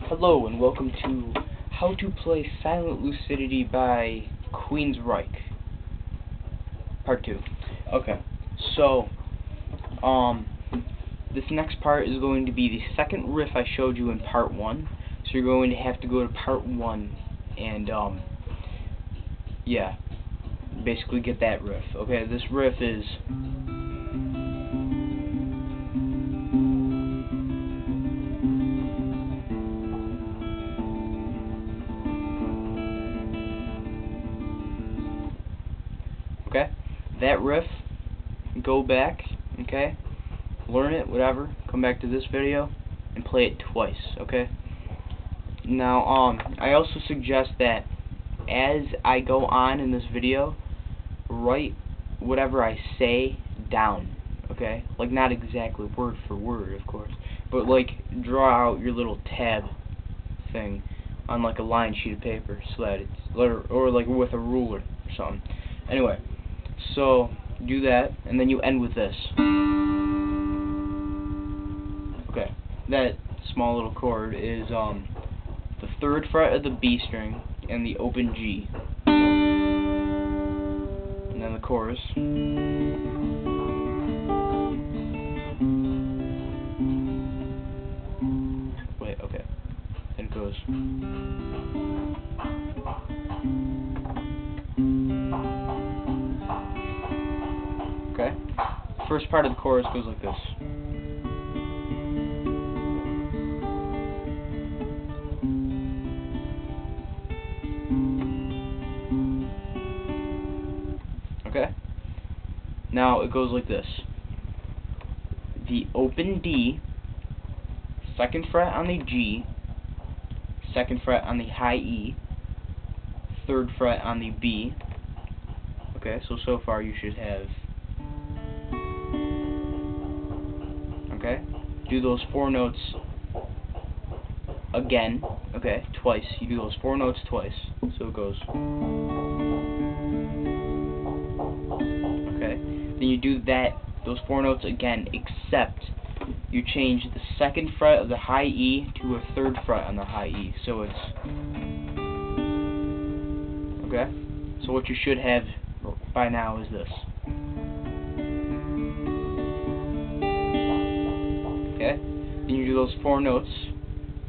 Hello and welcome to How to Play Silent Lucidity by Queensryche, Part 2. Okay, so, this next part is going to be the second riff I showed you in Part 1. So you're going to have to go to Part 1 and, yeah, basically get that riff. Okay, this riff is... Okay, that riff, go back, okay, learn it, whatever, come back to this video, and play it twice, okay? Now, I also suggest that as I go on in this video, write whatever I say down, okay? Like, not exactly word for word, of course, but, like, draw out your little tab thing on, like, a lined sheet of paper, so that it's, or like, with a ruler or something. Anyway. So, do that, and then you end with this. Okay, that small little chord is the 3rd fret of the B string and the open G. And then the chorus. Wait, okay. Then it goes. Okay? First part of the chorus goes like this. Okay? Now it goes like this. The open D, 2nd fret on the G, 2nd fret on the high E, 3rd fret on the B. Okay, so far you should have... Okay, do those 4 notes again, okay, twice. You do those 4 notes twice, so it goes. Okay, then you do those 4 notes again, except you change the 2nd fret of the high E to a 3rd fret on the high E, so it's... Okay, so what you should have by now is this. Okay, then you do those 4 notes,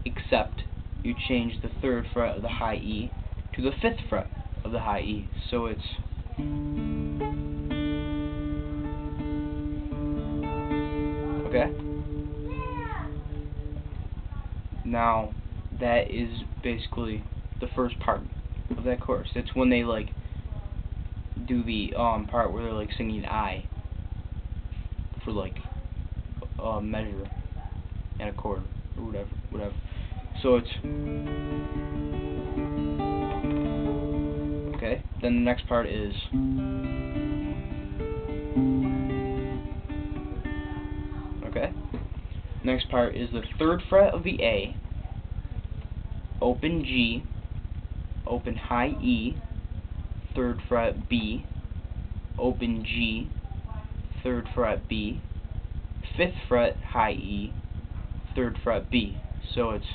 except you change the 3rd fret of the high E to the 5th fret of the high E, so it's... Okay? Now, that is basically the first part of that chorus. It's when they, like, do the part where they're, like, singing I for, like, a measure and a chord or whatever. So it's... Okay, then the next part is... Okay, next part is the 3rd fret of the A, open G, open high E, 3rd fret B, open G, 3rd fret B, 5th fret high E, 3rd fret B. So it's...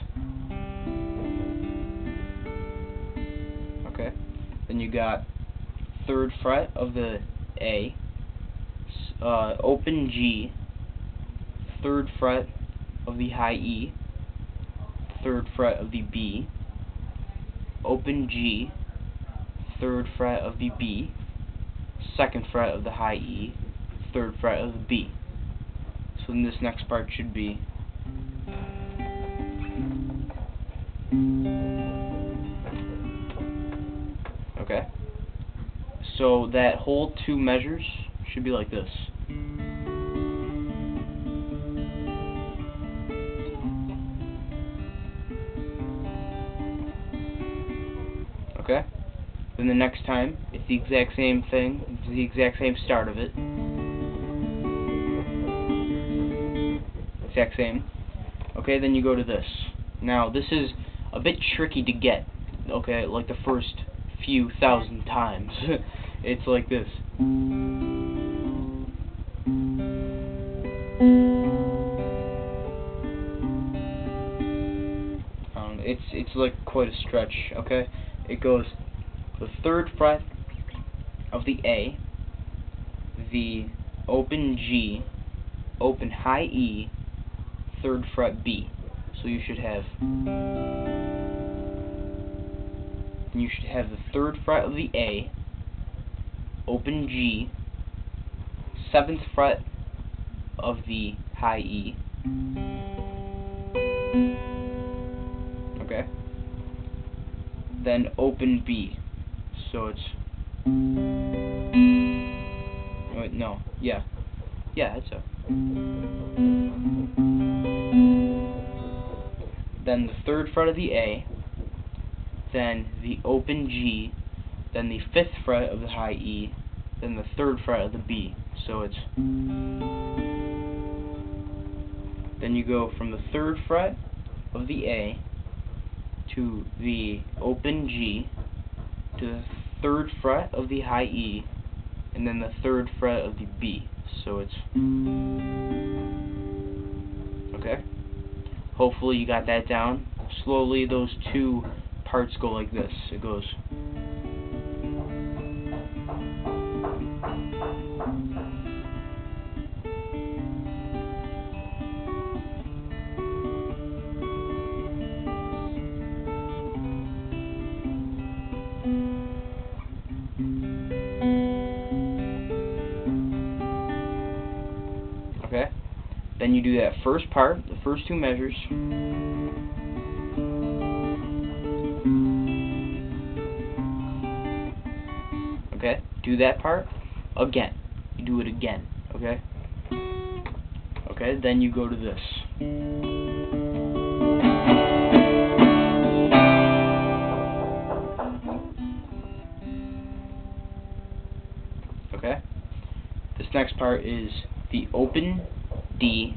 Okay, then you got 3rd fret of the A, open G, 3rd fret of the high E, 3rd fret of the B, open G, 3rd fret of the B, 2nd fret of the high E, 3rd fret of the B. So then this next part should be... Okay, so that whole 2 measures should be like this. Okay, then the next time it's the exact same thing, it's the exact same start of it, exact same. Okay, then you go to this. Now this is a bit tricky to get, okay, like the first few thousand times. It's like this. it's like quite a stretch. Okay, it goes the 3rd fret of the A, the open G, open high E, 3rd fret B. So you should have the 3rd fret of the A, open G, 7th fret of the high E. Okay. Then open B. So it's wait, no. Yeah, that's a. Then the 3rd fret of the A, then the open G, then the 5th fret of the high E, then the 3rd fret of the B. So it's then you go from the 3rd fret of the A to the open G to the 3rd fret of the high E, and then the 3rd fret of the B. So it's okay. Hopefully you got that down. Slowly those 2 parts go like this. It goes okay. Then you do that first part, the first 2 measures. Okay, do that part again. You do it again, okay? Okay, then you go to this. Okay? This next part is the open D,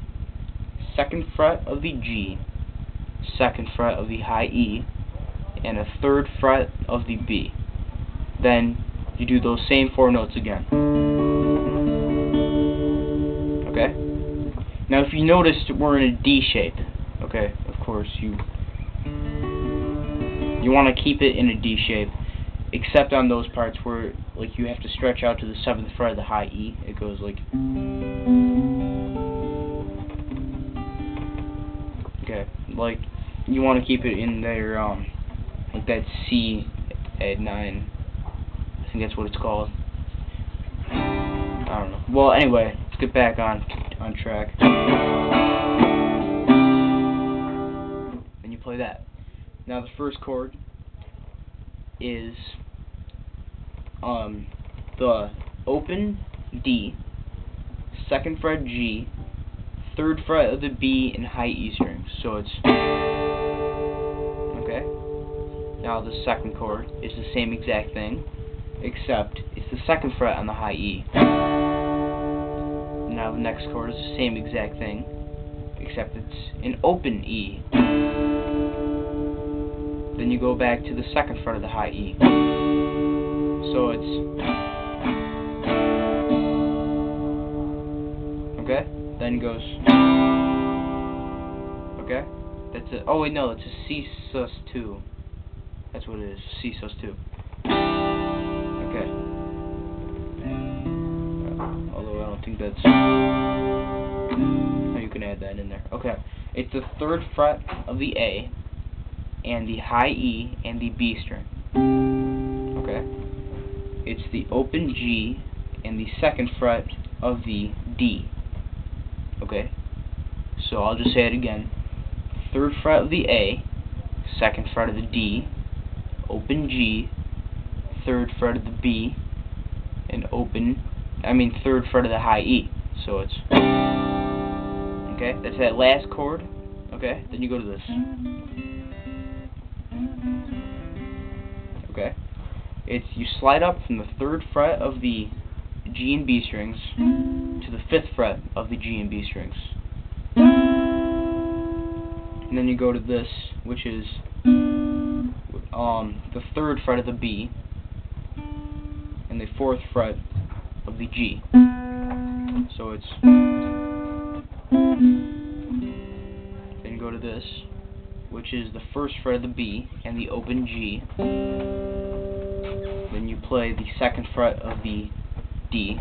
2nd fret of the G, 2nd fret of the high E, and a 3rd fret of the B. Then you do those same 4 notes again. Okay? Now if you noticed, we're in a D shape. Okay, of course you want to keep it in a D shape, except on those parts where like you have to stretch out to the 7th fret of the high E. It goes like okay, like you want to keep it in there, like that C at 9. I think that's what it's called. I don't know. Well, anyway, let's get back on track. Then you play that. Now the first chord is the open D, 2nd fret G, 3rd fret of the B, and high E strings. So it's okay. Now the second chord is the same exact thing, except it's the 2nd fret on the high E. Now the next chord is the same exact thing, except it's an open E. Then you go back to the 2nd fret of the high E. So it's okay. Then it goes okay. That's it. Oh wait, no, it's a C sus2. That's what it is. C sus2. Okay. Although I don't think that's. Oh, you can add that in there. Okay. It's the 3rd fret of the A, and the high E, and the B string. Okay. It's the open G, and the 2nd fret of the D. Okay. So I'll just say it again. 3rd fret of the A, 2nd fret of the D, open G, 3rd fret of the B, and 3rd fret of the high E. So it's okay. That's that last chord. Okay. Then you go to this. Okay. It's you slide up from the 3rd fret of the G and B strings to the 5th fret of the G and B strings. And then you go to this, which is the 3rd fret of the B and the 4th fret of the G. So it's then you go to this, which is the first fret of the B and the open G. Then you play the second fret of the D,